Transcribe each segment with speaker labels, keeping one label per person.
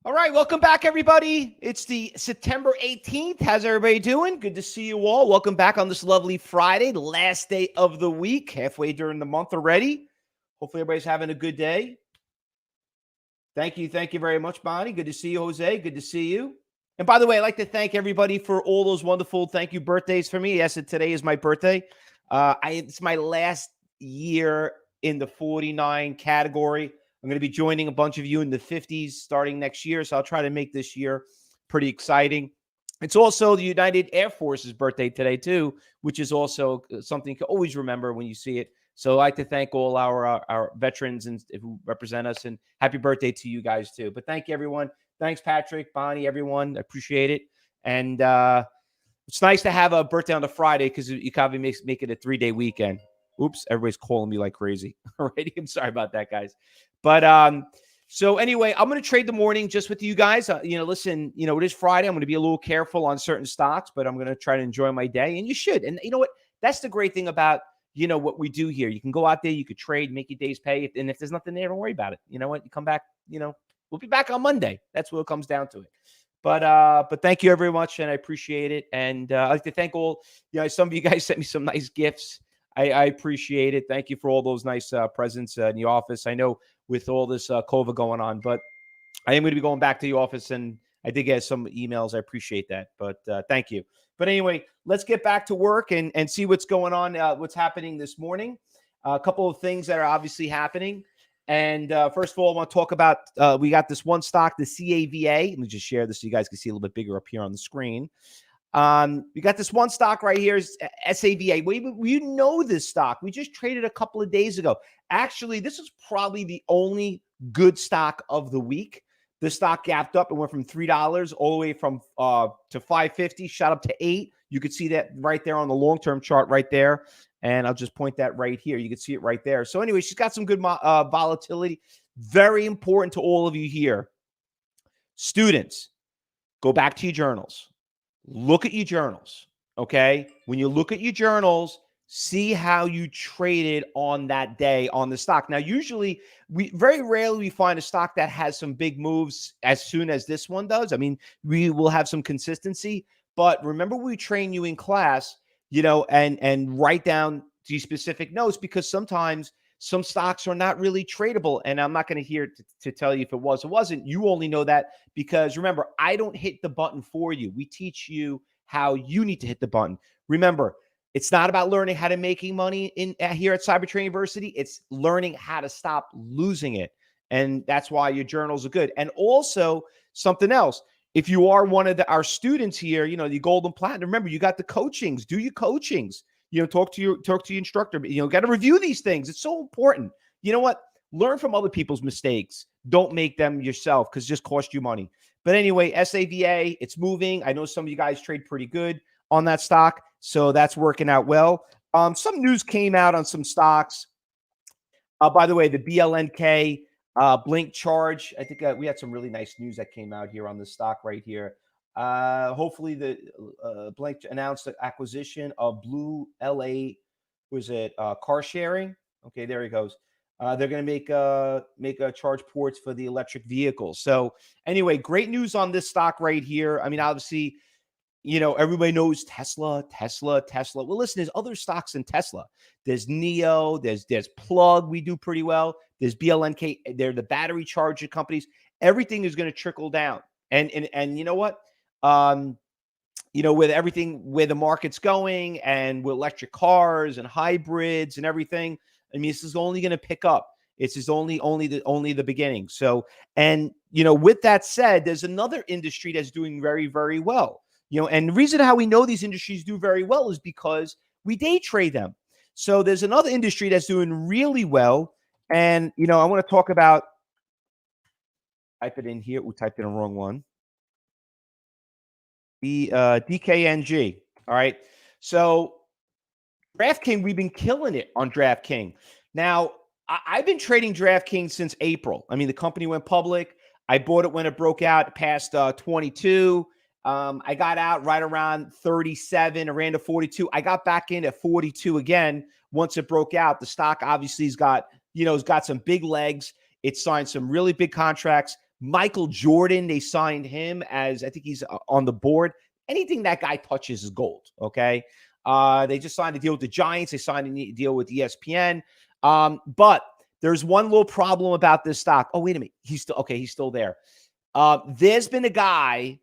Speaker 1: All right, welcome back, everybody. It's the September 18th. How's everybody doing? Good to see you all. Welcome back on this lovely Friday, the last day of the week, halfway during the month already. Hopefully, everybody's having a good day. Thank you very much, Bonnie. Good to see you, Jose. Good to see you. And by the way, I'd like to thank everybody for all those wonderful thank you birthdays for me. Yes, today is my birthday. It's my last year in the 49 category. I'm going to be joining a bunch of you in the 50s starting next year, so I'll try to make this year pretty exciting. It's also the United Air Force's birthday today, too, which is also something you can always remember when you see it. So I'd like to thank all our veterans and who represent us, and happy birthday to you guys, too. But thank you, everyone. Thanks, Patrick, Bonnie, everyone. I appreciate it. And it's nice to have a birthday on the Friday because you kind of make it a 3-day weekend. Oops, everybody's calling me like crazy. Already, I'm sorry about that, guys. But so anyway, I'm going to trade the morning just with you guys. Listen, it is Friday. I'm going to be a little careful on certain stocks, but I'm going to try to enjoy my day. And you should. And you know what? That's the great thing about, what we do here. You can go out there, you could trade, make your days pay. And if there's nothing there, don't worry about it. You know what? You come back, we'll be back on Monday. That's what it comes down to it. But thank you very much, and I appreciate it. And I'd like to thank all, some of you guys sent me some nice gifts. I appreciate it. Thank you for all those nice presents in the office. I know with all this COVID going on, but I am going to be going back to the office, and I did get some emails. I appreciate that, but thank you. But anyway, let's get back to work and see what's going on, what's happening this morning. A couple of things that are obviously happening. And first of all, I want to talk about, we got this one stock, the CAVA. Let me just share this so you guys can see a little bit bigger up here on the screen. We got this one stock right here, is SAVA. We know this stock. We just traded a couple of days ago. Actually, this is probably the only good stock of the week. The stock gapped up and went from $3 all the way from to $5.50, shot up to $8. You could see that right there on the long-term chart right there. And I'll just point that right here. You can see it right there. So anyway, she's got some good volatility. Very important to all of you here. Students, go back to your journals. Look at your journals, okay? When you look at your journals, see how you traded on that day on the stock. Now, usually, very rarely we find a stock that has some big moves as soon as this one does. I mean, we will have some consistency, but remember we train you in class, and write down these specific notes, because sometimes some stocks are not really tradable. And I'm not going to here to tell you if it was or wasn't. You only know that because, remember, I don't hit the button for you. We teach you how you need to hit the button. Remember, it's not about learning how to making money here at CyberTradingu University. It's learning how to stop losing it. And that's why your journals are good. And also something else. If you are one of our students here, the gold and platinum, remember, you got the coachings. Do your coachings. Talk to your instructor. Got to review these things. It's so important. You know what? Learn from other people's mistakes. Don't make them yourself, because it just cost you money. But anyway, SAVA, it's moving. I know some of you guys trade pretty good on that stock, so that's working out well. Some news came out on some stocks. By the way, the BLNK Blink Charge. I think we had some really nice news that came out here on this stock right here. Hopefully the Blink announced the acquisition of Blue LA, was it car sharing? Okay, there he goes. They're going to make charge ports for the electric vehicles. So anyway, great news on this stock right here. I mean, obviously, everybody knows Tesla. Well, listen, there's other stocks in Tesla. There's NIO, there's Plug, we do pretty well. There's BLNK, they're the battery charger companies. Everything is going to trickle down. And you know what? With everything, where the market's going, and with electric cars and hybrids and everything, I mean, this is only going to pick up. It's just only the beginning. So, and with that said, there's another industry that's doing very, very well. And the reason how we know these industries do very well is because we day trade them. So there's another industry that's doing really well. And, I want to talk about, type it in here. We typed in the wrong one. The DKNG. All right. So DraftKings, we've been killing it on DraftKings. Now, I've been trading DraftKings since April. I mean, the company went public. I bought it when it broke out past 22. I got out right around 37. I ran to 42. I got back in at 42 again once it broke out. The stock obviously has got, it's got some big legs. It signed some really big contracts. Michael Jordan, they signed him as, I think he's on the board. Anything that guy touches is gold, okay? They just signed a deal with the Giants. They signed a deal with ESPN. But there's one little problem about this stock. Oh, wait a minute. He's still there. There's been a guy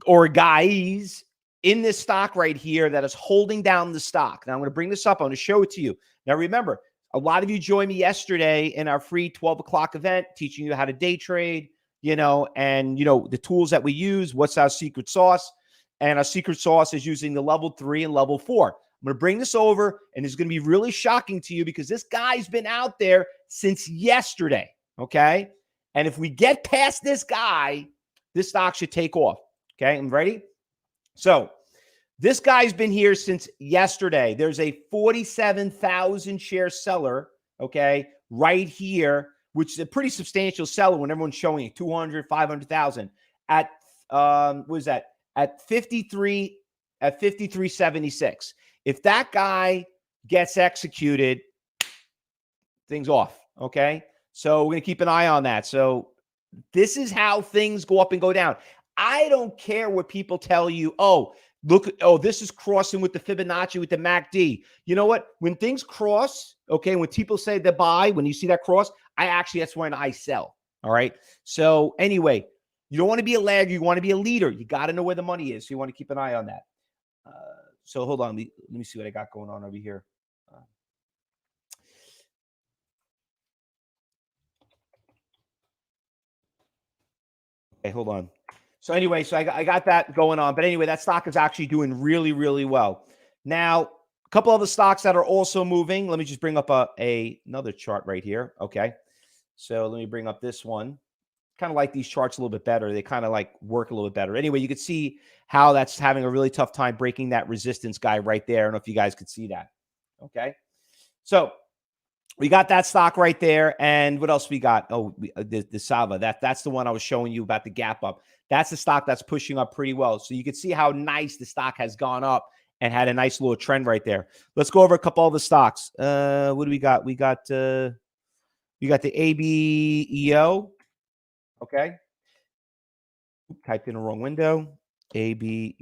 Speaker 1: or guys in this stock right here that is holding down the stock. Now, I'm going to bring this up. I'm going to show it to you. Now, remember, a lot of you joined me yesterday in our free 12 o'clock event teaching you how to day trade, and, the tools that we use. What's our secret sauce? And our secret sauce is using the level 3 and level 4. I'm going to bring this over, and it's going to be really shocking to you because this guy's been out there since yesterday, okay? And if we get past this guy, this stock should take off, okay? I'm ready? So this guy's been here since yesterday. There's a 47,000 share seller, okay, right here, which is a pretty substantial seller when everyone's showing it, 200, 500,000 at, what is that? At 53.76. If that guy gets executed, things off, okay? So we're going to keep an eye on that. So this is how things go up and go down. I don't care what people tell you. This is crossing with the Fibonacci, with the MACD. You know what? When things cross, okay, when people say they buy, when you see that cross, that's when I sell, all right? So anyway, you don't want to be a lagger. You want to be a leader. You got to know where the money is. So you want to keep an eye on that. So hold on. Let me see what I got going on over here. Okay, hold on. So anyway, I got that going on. But anyway, that stock is actually doing really, really well. Now, a couple other stocks that are also moving. Let me just bring up another chart right here. Okay. So let me bring up this one. Kind of like these charts a little bit better. They kind of like work a little bit better. Anyway, you could see how that's having a really tough time breaking that resistance guy right there. I don't know if you guys could see that. Okay. So we got that stock right there. And what else we got? The Sava. That's the one I was showing you about the gap up. That's the stock that's pushing up pretty well. So you can see how nice the stock has gone up and had a nice little trend right there. Let's go over a couple of the stocks. What do we got? We got the ABEO. Okay. Typed in the wrong window. ABEO.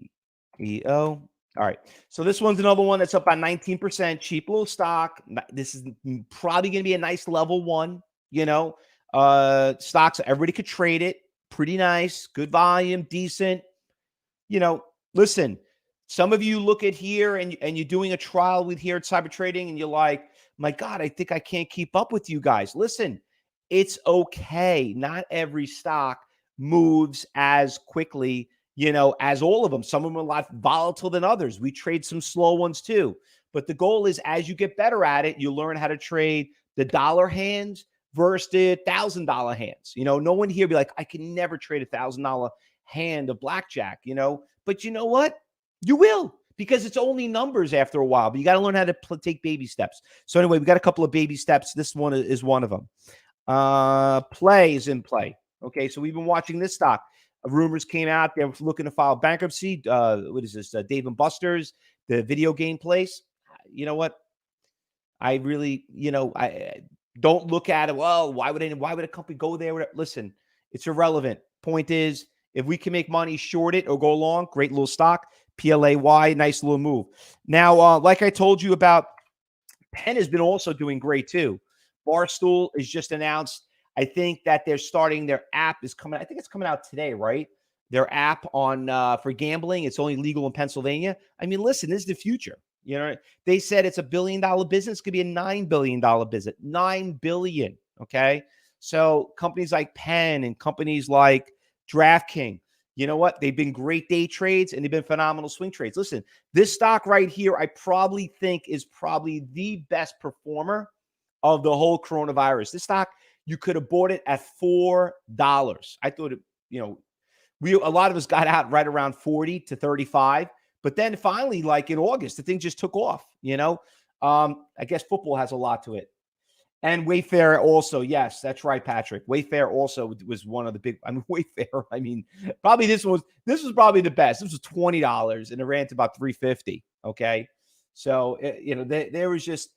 Speaker 1: All right. So this one's another one that's up by 19%. Cheap little stock. This is probably going to be a nice level 1, stocks. Everybody could trade it. Pretty nice. Good volume. Decent. Listen, some of you look at here and you're doing a trial with here at Cyber Trading and you're like, my God, I think I can't keep up with you guys. Listen, it's okay. Not every stock moves as quickly, as all of them. Some of them are a lot volatile than others. We trade some slow ones too. But the goal is, as you get better at it, you learn how to trade the dollar hands versus the $1,000 hands. No one here be like, I can never trade a $1,000 hand of blackjack, But you know what? You will, because it's only numbers after a while. But you got to learn how to take baby steps. So anyway, we got a couple of baby steps. This one is one of them. Play is in play. Okay, so we've been watching this stock. Rumors came out they're looking to file bankruptcy. What is this? Dave and Buster's, the video game place. You know what? I really, I don't look at it. Well, why would a company go there? Listen, it's irrelevant. Point is, if we can make money, short it or go long. Great little stock. PLAY, nice little move. Now, like I told you about, Penn has been also doing great too. Barstool is just announced. I think that they're starting their app is coming. I think it's coming out today, right? Their app on for gambling. It's only legal in Pennsylvania. I mean, listen, this is the future. They said it's $1 billion business. It could be a $9 billion business. $9 billion. Okay. So companies like Penn and companies like DraftKings, you know what? They've been great day trades and they've been phenomenal swing trades. Listen, this stock right here, I probably think is probably the best performer of the whole coronavirus. This stock, you could have bought it at $4. I thought it, a lot of us got out right around 40 to 35. But then finally, like in August, the thing just took off, I guess football has a lot to it. And Wayfair also, yes, that's right, Patrick. Wayfair also was one of the big, Wayfair, probably this was probably the best. This was $20 and it ran to about $3.50. Okay. So, there was just,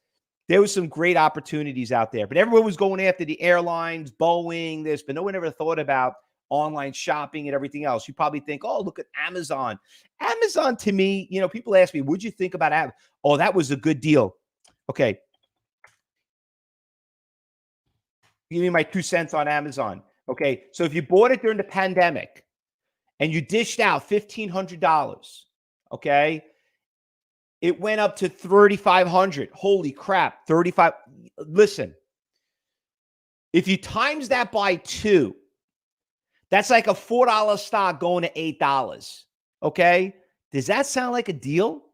Speaker 1: there was some great opportunities out there, but everyone was going after the airlines, Boeing, this, but no one ever thought about online shopping and everything else. You probably think, oh, look at Amazon. Amazon, to me, people ask me, what'd you think about Amazon? Oh, that was a good deal. Okay. Give me my 2 cents on Amazon. Okay. So if you bought it during the pandemic and you dished out $1,500, okay, it went up to 3,500. Holy crap. 35. Listen, if you times that by 2, that's like a $4 stock going to $8. Okay. Does that sound like a deal?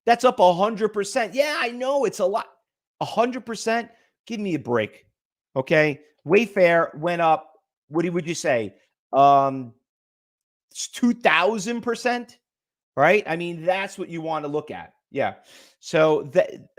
Speaker 1: That's up 100%. Yeah, I know it's a lot. 100%. Give me a break. Okay. Wayfair went up. What would you say? 2,000%. Right? I mean, that's what you want to look at. Yeah. So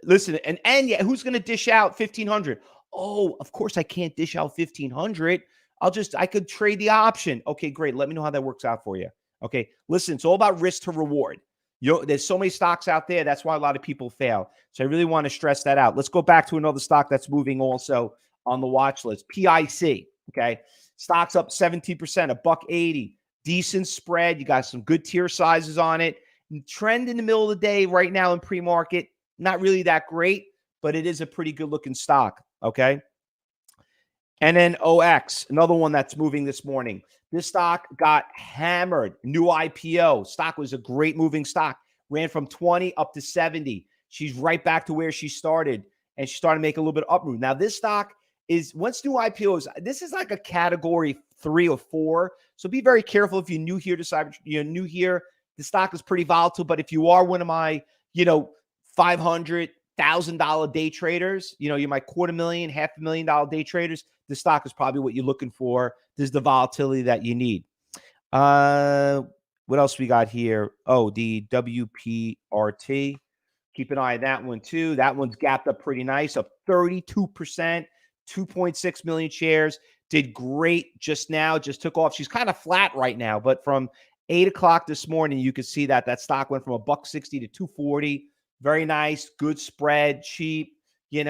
Speaker 1: listen, and yeah, who's going to dish out 1,500? Oh, of course I can't dish out 1,500. I could trade the option. Okay, great. Let me know how that works out for you. Okay. Listen, it's all about risk to reward. There's so many stocks out there. That's why a lot of people fail. So I really want to stress that out. Let's go back to another stock that's moving also on the watch list. PIC. Okay. Stocks up 17%, $1.80. Decent spread. You got some good tier sizes on it. Trend in the middle of the day right now in pre-market, not really that great, but it is a pretty good looking stock. Okay. And then OX, another one that's moving this morning. This stock got hammered. New IPO. Stock was a great moving stock. Ran from 20 up to 70. She's right back to where she started, and she started making a little bit of uproot. Now, this stock is, once new IPOs, this is like a category 3 or 4. So be very careful if you're new here to cyber. You're new here. The stock is pretty volatile, but if you are one of my, $500,000 day traders, you're my $250,000, $500,000 day traders, the stock is probably what you're looking for. This is the volatility that you need. What else we got here? Oh, the WPRT. Keep an eye on that one too. That one's gapped up pretty nice, up 32%, 2.6 million shares. Did great just now, just took off. She's kind of flat right now, but from 8 o'clock this morning, you could see that stock went from $1.60 to $2.40. Very nice, good spread, cheap. She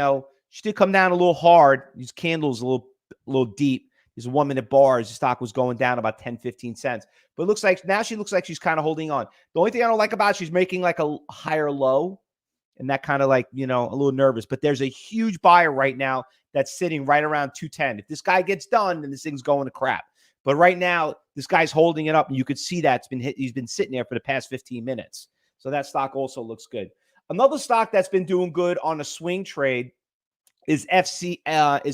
Speaker 1: did come down a little hard. These candles a little deep. These 1-minute bars. The stock was going down about 10, 15 cents. But it looks like now she looks like she's kind of holding on. The only thing I don't like about it, she's making like a higher low. And that kind of like, a little nervous. But there's a huge buyer right now that's sitting right around 210. If this guy gets done, then this thing's going to crap. But right now, this guy's holding it up, and you could see that he's been sitting there for the past 15 minutes. So that stock also looks good. Another stock that's been doing good on a swing trade is FMCI.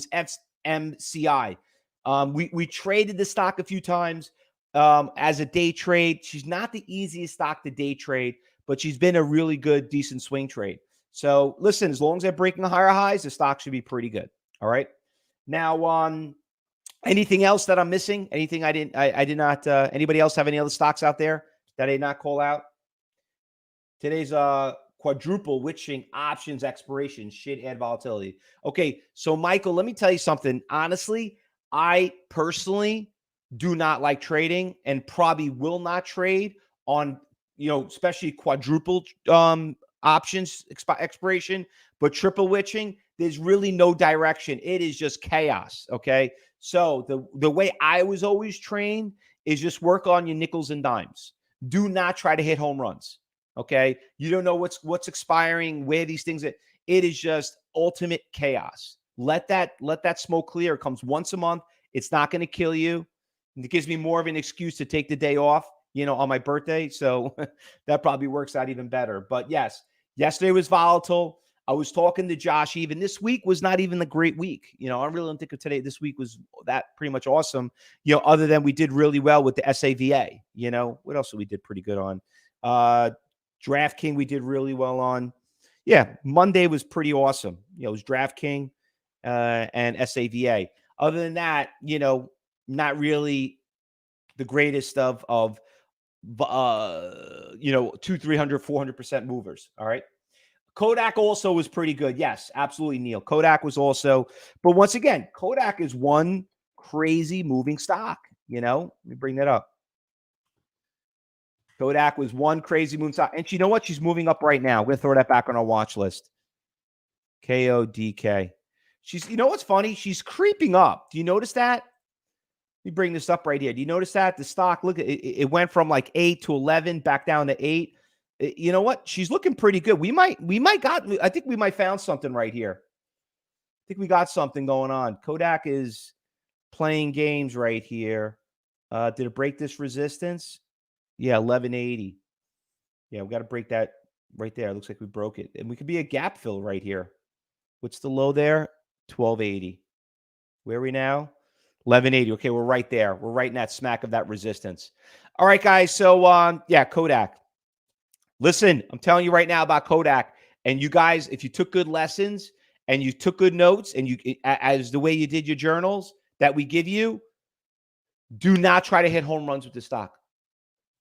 Speaker 1: We traded the stock a few times as a day trade. She's not the easiest stock to day trade, but she's been a really good, decent swing trade. So listen, as long as they're breaking the higher highs, the stock should be pretty good. All right. Now, anything else that I'm missing? Anything I did not, anybody else have any other stocks out there that I did not call out? Today's quadruple witching options expiration should add volatility. Okay. So Michael, let me tell you something. Honestly, I personally do not like trading and probably will not trade on, especially quadruple options expiration, but triple witching, there's really no direction. It is just chaos. Okay. So the way I was always trained is just work on your nickels and dimes. Do not try to hit home runs. Okay. You don't know what's expiring, where these things, it is just ultimate chaos. Let that smoke clear. It comes once a month. It's not going to kill you. It gives me more of an excuse to take the day off, on my birthday. So that probably works out even better. But yes, yesterday was volatile. I was talking to Josh. Even this week was not even a great week. I really don't think of today. This week was that pretty much awesome. Other than we did really well with the SAVA. What else we did pretty good on? DraftKings we did really well on. Yeah, Monday was pretty awesome. It was DraftKings and SAVA. Other than that, not really the greatest of 200, 300, 400% movers. All right. Kodak also was pretty good. Yes, absolutely, Neil. Kodak was also, but once again, Kodak is one crazy moving stock. Let me bring that up. Kodak was one crazy moving stock. And you know what? She's moving up right now. We're going to throw that back on our watch list. KODK. She's, you know what's funny? She's creeping up. Do you notice that? Let me bring this up right here. Do you notice that? The stock, look, it went from like 8 to 11, back down to 8. You know what? She's looking pretty good. I think we might found something right here. I think we got something going on. Kodak is playing games right here. Did it break this resistance? Yeah, 1180. Yeah, we got to break that right there. It looks like we broke it. And we could be a gap fill right here. What's the low there? 1280. Where are we now? 1180. Okay, we're right there. We're right in that smack of that resistance. All right, guys. So, yeah, Kodak. Listen, I'm telling you right now about Kodak. And you guys, if you took good lessons and you took good notes and you, as the way you did your journals that we give you, do not try to hit home runs with the stock.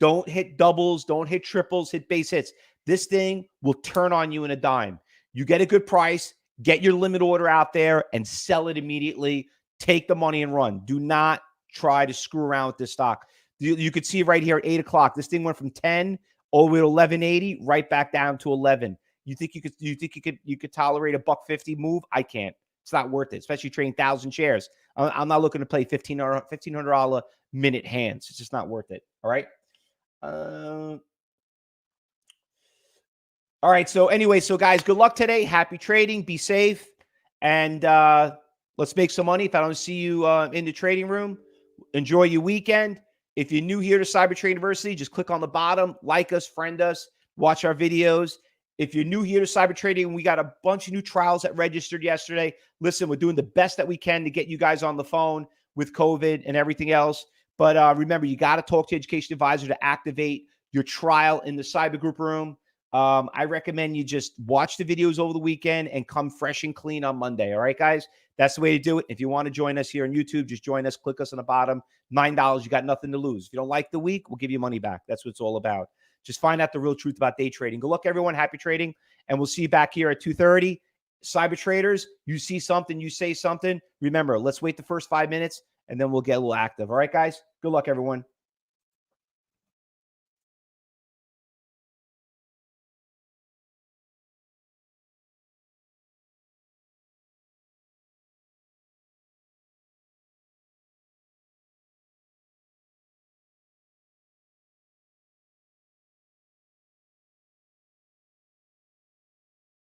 Speaker 1: Don't hit doubles. Don't hit triples. Hit base hits. This thing will turn on you in a dime. You get a good price, get your limit order out there and sell it immediately. Take the money and run. Do not try to screw around with this stock. You could see right here at 8 o'clock. This thing went from 10 all the way to 1180, right back down to 11. You think you could tolerate a $1.50 move? I can't. It's not worth it, especially trading 1,000 shares. I'm not looking to play $1,500 minute hands. It's just not worth it. All right. All right. So anyway, guys, good luck today. Happy trading. Be safe. And let's make some money. If I don't see you in the trading room, enjoy your weekend. If you're new here to Cyber Trade University, just click on the bottom, like us, friend us, watch our videos. If you're new here to cyber trading, we got a bunch of new trials that registered yesterday. Listen, we're doing the best that we can to get you guys on the phone with COVID and everything else. But remember, you got to talk to your education advisor to activate your trial in the cyber group room. I recommend you just watch the videos over the weekend and come fresh and clean on Monday. All right, guys? That's the way to do it. If you want to join us here on YouTube, just join us. Click us on the bottom. $9. You got nothing to lose. If you don't like the week, we'll give you money back. That's what it's all about. Just find out the real truth about day trading. Good luck, everyone. Happy trading. And we'll see you back here at 2:30. Cyber traders, you see something, you say something. Remember, let's wait the first 5 minutes, and then we'll get a little active. All right, guys? Good luck, everyone.